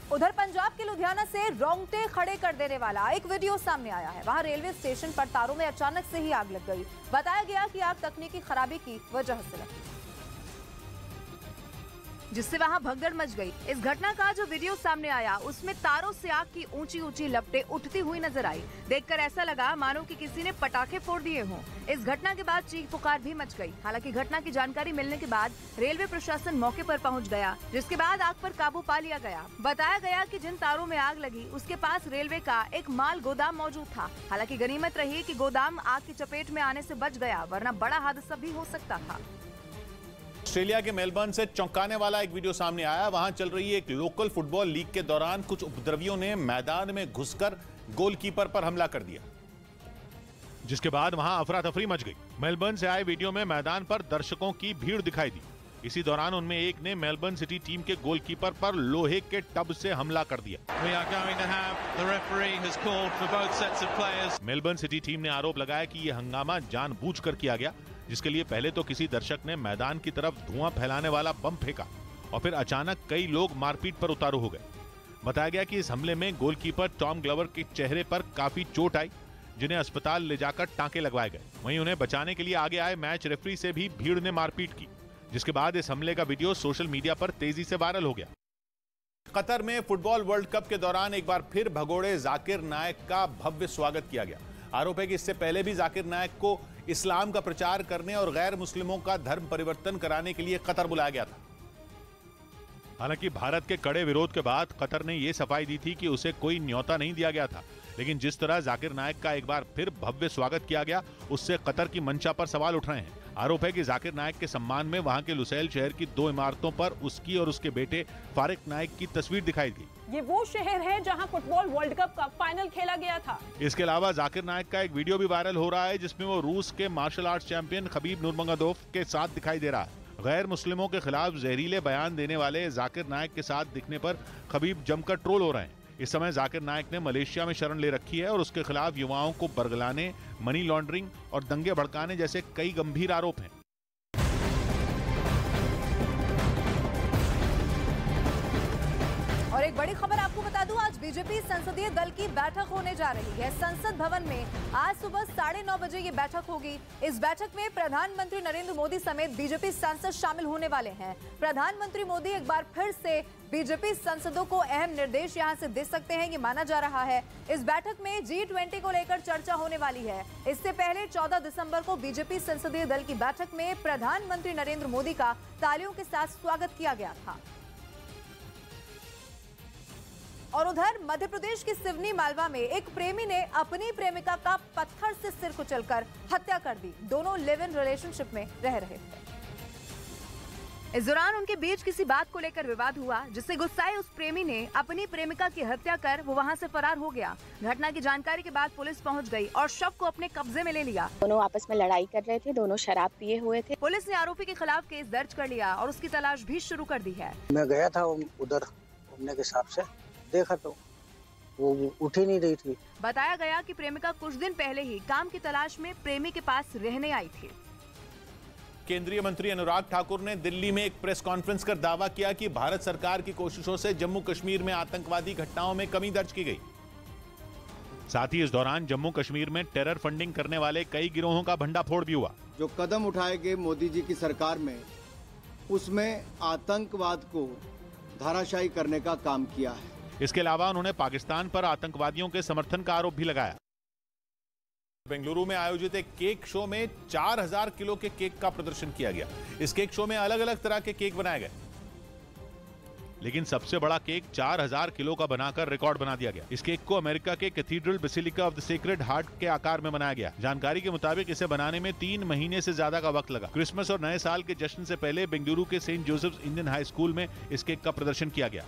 उधर पंजाब के लुधियाना से रोंगटे खड़े कर देने वाला एक वीडियो सामने आया है। वहां रेलवे स्टेशन पर तारों में अचानक से ही आग लग गई। बताया गया कि आग तकनीकी खराबी की वजह से लगी, जिससे वहां भगदड़ मच गई। इस घटना का जो वीडियो सामने आया उसमें तारों से आग की ऊंची ऊंची लपटें उठती हुई नजर आई। देखकर ऐसा लगा मानो कि किसी ने पटाखे फोड़ दिए हों। इस घटना के बाद चीख पुकार भी मच गई। हालांकि घटना की जानकारी मिलने के बाद रेलवे प्रशासन मौके पर पहुंच गया, जिसके बाद आग पर काबू पा लिया गया। बताया गया कि जिन तारों में आग लगी उसके पास रेलवे का एक माल गोदाम मौजूद था। हालांकि गनीमत रही कि गोदाम आग की चपेट में आने से बच गया, वरना बड़ा हादसा भी हो सकता था। ऑस्ट्रेलिया के मेलबर्न से चौंकाने वाला एक वीडियो सामने आया। वहां चल रही एक लोकल फुटबॉल लीग के दौरान कुछ उपद्रवियों ने मैदान में घुसकर गोलकीपर पर हमला कर दिया, जिसके बाद वहां अफरा तफरी मच गई। मेलबर्न से आए वीडियो में मैदान पर दर्शकों की भीड़ दिखाई दी। इसी दौरान उनमें एक ने मेलबर्न सिटी टीम के गोलकीपर पर लोहे के टब से हमला कर दिया। मेलबर्न सिटी टीम ने आरोप लगाया कि यह हंगामा जानबूझकर किया गया, जिसके लिए पहले तो किसी दर्शक ने मैदान की तरफ धुआं फैलाने वाला बम फेंका और फिर अचानक कई लोग मारपीट पर उतारू हो गए। बताया गया कि इस हमले में गोलकीपर टॉम ग्लोवर के चेहरे पर काफी चोट आई, जिन्हें अस्पताल ले जाकर टांके लगवाए गए। वहीं उन्हें बचाने के लिए आगे आए मैच रेफरी से भी भीड़ ने मारपीट की, जिसके बाद इस हमले का वीडियो सोशल मीडिया पर तेजी से वायरल हो गया। कतर में फुटबॉल वर्ल्ड कप के दौरान एक बार फिर भगोड़े जाकिर नायक का भव्य स्वागत किया गया। आरोप है कि इससे पहले भी जाकिर नायक को इस्लाम का प्रचार करने और गैर मुस्लिमों का धर्म परिवर्तन कराने के लिए कतर बुलाया गया था। हालांकि भारत के कड़े विरोध के बाद कतर ने यह सफाई दी थी कि उसे कोई न्योता नहीं दिया गया था, लेकिन जिस तरह जाकिर नायक का एक बार फिर भव्य स्वागत किया गया, उससे कतर की मंशा पर सवाल उठ रहे हैं। आरोप है कि जाकिर नायक के सम्मान में वहां के लुसैल शहर की 2 इमारतों पर उसकी और उसके बेटे फारिक नायक की तस्वीर दिखाई दी। ये वो शहर है जहां फुटबॉल वर्ल्ड कप का फाइनल खेला गया था। इसके अलावा जाकिर नायक का एक वीडियो भी वायरल हो रहा है, जिसमें वो रूस के मार्शल आर्ट्स चैंपियन खबीब नूरमगोदोव के साथ दिखाई दे रहा है। गैर मुस्लिमों के खिलाफ जहरीले बयान देने वाले जाकिर नायक के साथ दिखने पर खबीब जमकर ट्रोल हो रहे हैं। इस समय जाकिर नायक ने मलेशिया में शरण ले रखी है और उसके खिलाफ युवाओं को बरगलाने, मनी लॉन्ड्रिंग और दंगे भड़काने जैसे कई गंभीर आरोप हैं। और एक बड़ी खबर आपको बता दूं, आज बीजेपी संसदीय दल की बैठक होने जा रही है। संसद भवन में आज सुबह 9:30 बजे ये बैठक होगी। इस बैठक में प्रधानमंत्री नरेंद्र मोदी समेत बीजेपी सांसद शामिल होने वाले हैं। प्रधानमंत्री मोदी एक बार फिर से बीजेपी सांसदों को अहम निर्देश यहां से दे सकते हैं, ये माना जा रहा है। इस बैठक में G20 को लेकर चर्चा होने वाली है। इससे पहले 14 दिसंबर को बीजेपी संसदीय दल की बैठक में प्रधानमंत्री नरेंद्र मोदी का तालियों के साथ स्वागत किया गया था। और उधर मध्य प्रदेश के सिवनी मालवा में एक प्रेमी ने अपनी प्रेमिका का पत्थर से सिर कुचलकर हत्या कर दी। दोनों लिव इन रिलेशनशिप में रह रहे थे। इस दौरान उनके बीच किसी बात को लेकर विवाद हुआ, जिससे गुस्साए उस प्रेमी ने अपनी प्रेमिका की हत्या कर वो वहां से फरार हो गया। घटना की जानकारी के बाद पुलिस पहुंच गई और शव को अपने कब्जे में ले लिया। दोनों आपस में लड़ाई कर रहे थे, दोनों शराब पिए हुए थे। पुलिस ने आरोपी के खिलाफ केस दर्ज कर लिया और उसकी तलाश भी शुरू कर दी है। मैं गया था उधर घूमने के हिसाब से, देखा तो वो उठ ही नहीं रही थी। बताया गया कि प्रेमिका कुछ दिन पहले ही काम की तलाश में प्रेमी के पास रहने आई थी। केंद्रीय मंत्री अनुराग ठाकुर ने दिल्ली में एक प्रेस कॉन्फ्रेंस कर दावा किया कि भारत सरकार की कोशिशों से जम्मू कश्मीर में आतंकवादी घटनाओं में कमी दर्ज की गई। साथ ही इस दौरान जम्मू कश्मीर में टेरर फंडिंग करने वाले कई गिरोहों का भंडाफोड़ भी हुआ। जो कदम उठाए गए मोदी जी की सरकार में, उसमें आतंकवाद को धाराशायी करने का काम किया है। इसके अलावा उन्होंने पाकिस्तान पर आतंकवादियों के समर्थन का आरोप भी लगाया। बेंगलुरु में आयोजित एक केक शो में 4000 किलो के केक का प्रदर्शन किया गया। इस केक शो में अलग अलग तरह के केक बनाए गए, लेकिन सबसे बड़ा केक 4000 किलो का बनाकर रिकॉर्ड बना दिया गया। इस केक को अमेरिका के cathedral basilica of the sacred heart के आकार में बनाया गया। जानकारी के मुताबिक इसे बनाने में 3 महीने से ज्यादा का वक्त लगा। क्रिसमस और नए साल के जश्न से पहले बेंगलुरु के saint Joseph Indian high school में इस केक का प्रदर्शन किया गया।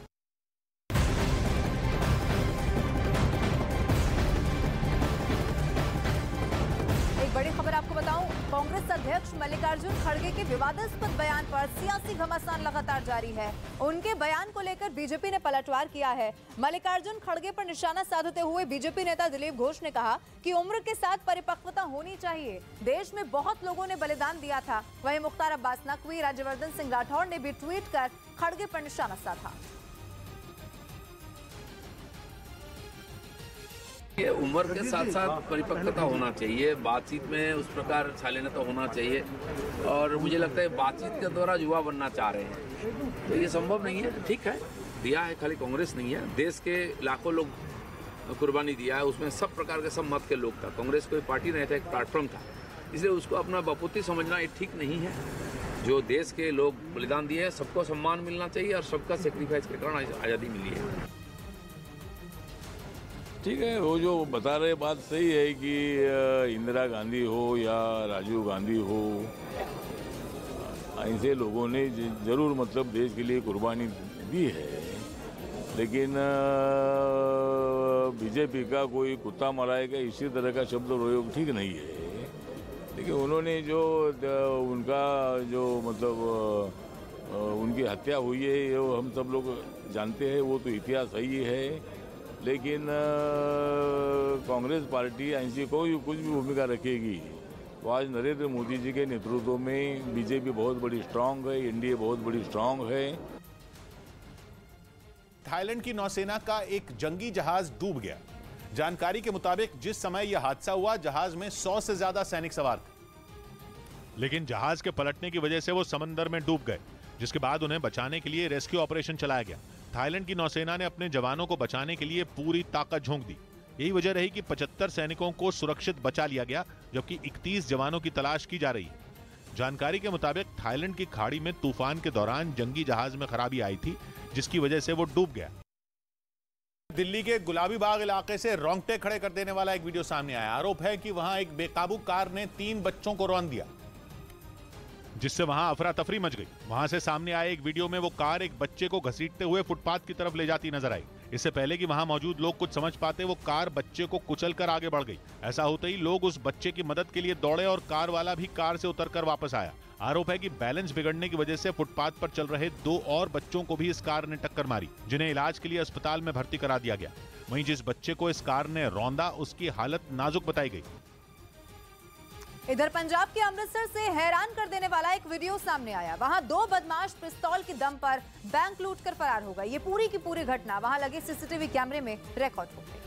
बड़ी खबर आपको बताऊं, कांग्रेस अध्यक्ष मल्लिकार्जुन खड़गे के विवादास्पद बयान पर सियासी घमासान लगातार जारी है। उनके बयान को लेकर बीजेपी ने पलटवार किया है। मल्लिकार्जुन खड़गे पर निशाना साधते हुए बीजेपी नेता दिलीप घोष ने कहा कि उम्र के साथ परिपक्वता होनी चाहिए। देश में बहुत लोगों ने बलिदान दिया था। वहीं मुख्तार अब्बास नकवी, राज्यवर्धन सिंह राठौड़ ने भी ट्वीट कर खड़गे पर निशाना साधा। ये उम्र के साथ साथ परिपक्वता होना चाहिए, बातचीत में उस प्रकार शालीनता होना चाहिए, और मुझे लगता है बातचीत के द्वारा युवा बनना चाह रहे हैं, तो ये संभव नहीं है। ठीक है, दिया है, खाली कांग्रेस नहीं है, देश के लाखों लोग कुर्बानी दिया है, उसमें सब प्रकार के सब मत के लोग था। कांग्रेस कोई पार्टी नहीं था, एक प्लेटफॉर्म था, इसलिए उसको अपना बपूती समझना ये ठीक नहीं है। जो देश के लोग बलिदान दिए हैं, सबको सम्मान मिलना चाहिए और सबका सेक्रीफाइस के कारण आज़ादी मिली है। ठीक है, वो जो बता रहे बात सही है कि इंदिरा गांधी हो या राजीव गांधी हो, ऐसे लोगों ने जरूर मतलब देश के लिए कुर्बानी दी है, लेकिन बीजेपी का कोई कुत्ता मराएगा इसी तरह का शब्द प्रयोग ठीक नहीं है। लेकिन उन्होंने जो उनका जो मतलब उनकी हत्या हुई है, वो हम सब लोग जानते हैं, वो तो इतिहास सही है। लेकिन कांग्रेस पार्टी ऐसी कोई कुछ भी भूमिका रखेगी तो आज नरेंद्र मोदी जी के नेतृत्व में बीजेपी बहुत बड़ी स्ट्रांग है, एनडीए बहुत बड़ी स्ट्रांग है। थाईलैंड की नौसेना का एक जंगी जहाज डूब गया। जानकारी के मुताबिक जिस समय यह हादसा हुआ, जहाज में 100 से ज्यादा सैनिक सवार थे, लेकिन जहाज के पलटने की वजह से वो समंदर में डूब गए, जिसके बाद उन्हें बचाने के लिए रेस्क्यू ऑपरेशन चलाया गया। थाईलैंड की नौसेना ने अपने जवानों को बचाने के लिए पूरी ताकत झोंक दी। यही वजह रही कि 75 सैनिकों को सुरक्षित बचा लिया गया, जबकि 31 जवानों की तलाश की जा रही है। जानकारी के मुताबिक थाईलैंड की खाड़ी में तूफान के दौरान जंगी जहाज में खराबी आई थी, जिसकी वजह से वो डूब गया। दिल्ली के गुलाबी बाग इलाके से रोंगटे खड़े कर देने वाला एक वीडियो सामने आया। आरोप है कि वहां एक बेकाबू कार ने 3 बच्चों को रौंद दिया, जिससे वहां अफरा तफरी मच गई। वहां से सामने आए एक वीडियो में वो कार एक बच्चे को घसीटते हुए फुटपाथ की तरफ ले जाती नजर आई। इससे पहले कि वहां मौजूद लोग कुछ समझ पाते, वो कार बच्चे को कुचलकर आगे बढ़ गई। ऐसा होते ही लोग उस बच्चे की मदद के लिए दौड़े और कार वाला भी कार से उतरकर वापस आया। आरोप है कि बैलेंस बिगड़ने की वजह से फुटपाथ पर चल रहे 2 और बच्चों को भी इस कार ने टक्कर मारी, जिन्हें इलाज के लिए अस्पताल में भर्ती करा दिया गया। वहीं जिस बच्चे को इस कार ने रौंदा, उसकी हालत नाजुक बताई गई। इधर पंजाब के अमृतसर से हैरान कर देने वाला एक वीडियो सामने आया। वहां 2 बदमाश पिस्तौल के दम पर बैंक लूटकर फरार हो गए। ये पूरी की पूरी घटना वहां लगे सीसीटीवी कैमरे में रिकॉर्ड हो गई,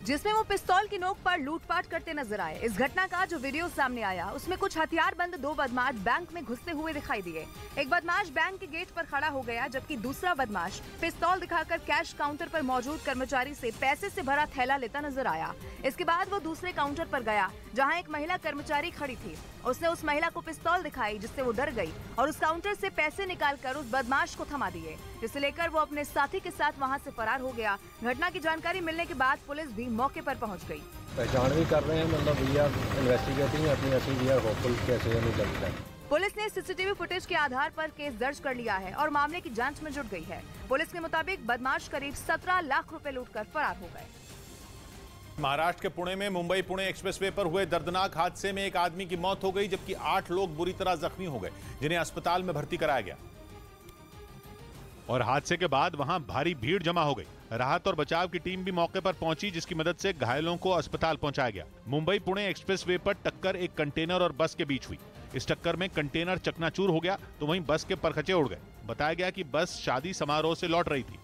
जिसमें वो पिस्तौल की नोक पर लूटपाट करते नजर आए। इस घटना का जो वीडियो सामने आया, उसमें कुछ हथियारबंद 2 बदमाश बैंक में घुसते हुए दिखाई दिए। एक बदमाश बैंक के गेट पर खड़ा हो गया, जबकि दूसरा बदमाश पिस्तौल दिखाकर कैश काउंटर पर मौजूद कर्मचारी से पैसे से भरा थैला लेता नजर आया। इसके बाद वो दूसरे काउंटर पर गया, जहाँ एक महिला कर्मचारी खड़ी थी। उसने उस महिला को पिस्तौल दिखाई, जिससे वो डर गई और उस काउंटर से पैसे निकालकर उस बदमाश को थमा दिए, जिसे लेकर वो अपने साथी के साथ वहां से फरार हो गया। घटना की जानकारी मिलने के बाद पुलिस भी मौके पर पहुंच गई। पहचान भी कर रहे हैं, मतलब भैया इन्वेस्टिगेटिंग अपनी असली भैया होपफुल कैसे नहीं लगता है। पुलिस ने सीसीटीवी फुटेज के आधार पर केस दर्ज कर लिया है और मामले की जांच में जुट गई है। पुलिस के मुताबिक बदमाश करीब 17 लाख रुपए लूटकर फरार हो गए। महाराष्ट्र के पुणे में मुंबई पुणे एक्सप्रेसवे पर हुए दर्दनाक हादसे में एक आदमी की मौत हो गई, जबकि 8 लोग बुरी तरह जख्मी हो गए, जिन्हें अस्पताल में भर्ती कराया गया। और हादसे के बाद वहां भारी भीड़ जमा हो गई। राहत और बचाव की टीम भी मौके पर पहुंची, जिसकी मदद से घायलों को अस्पताल पहुंचाया गया। मुंबई पुणे एक्सप्रेसवे पर टक्कर एक कंटेनर और बस के बीच हुई। इस टक्कर में कंटेनर चकनाचूर हो गया, तो वहीं बस के परखचे उड़ गए। बताया गया कि बस शादी समारोह से लौट रही थी।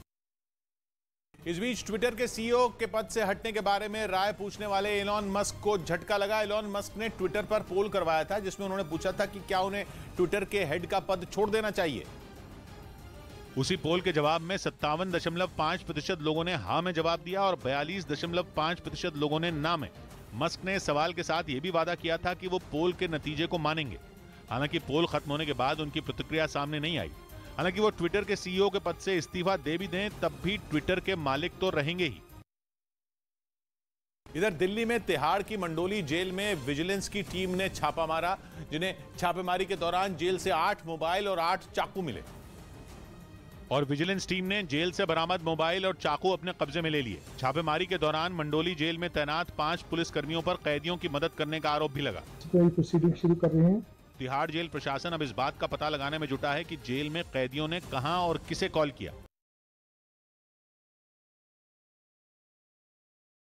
इस बीच ट्विटर के सीईओ के पद से हटने के बारे में राय पूछने वाले एलॉन मस्क को झटका लगा। एलॉन मस्क ने ट्विटर पर पोल करवाया था, जिसमें उन्होंने पूछा था कि क्या उन्हें ट्विटर के हेड का पद छोड़ देना चाहिए। उसी पोल के जवाब में 57.5% लोगों ने हाँ में जवाब दिया और 42.5% लोगों ने ना में। मस्क ने सवाल के साथ यह भी वादा किया था कि वो पोल के नतीजे को मानेंगे। हालांकि पोल खत्म होने के बाद उनकी प्रतिक्रिया सामने नहीं आई। हालांकि वो ट्विटर के सीईओ के पद से इस्तीफा दे भी दें, तब भी ट्विटर के मालिक तो रहेंगे ही। इधर दिल्ली में तिहाड़ की मंडोली जेल में विजिलेंस की टीम ने छापा मारा, जिन्हें छापेमारी के दौरान जेल से 8 मोबाइल और 8 चाकू मिले। और विजिलेंस टीम ने जेल से बरामद मोबाइल और चाकू अपने कब्जे में ले लिए। छापेमारी के दौरान मंडोली जेल में तैनात 5 पुलिसकर्मियों पर कैदियों की मदद करने का आरोप भी लगा। प्रोसीडिंग शुरू कर रहे हैं। तिहाड़ जेल प्रशासन अब इस बात का पता लगाने में जुटा है कि जेल में कैदियों ने कहां और किसे कॉल किया।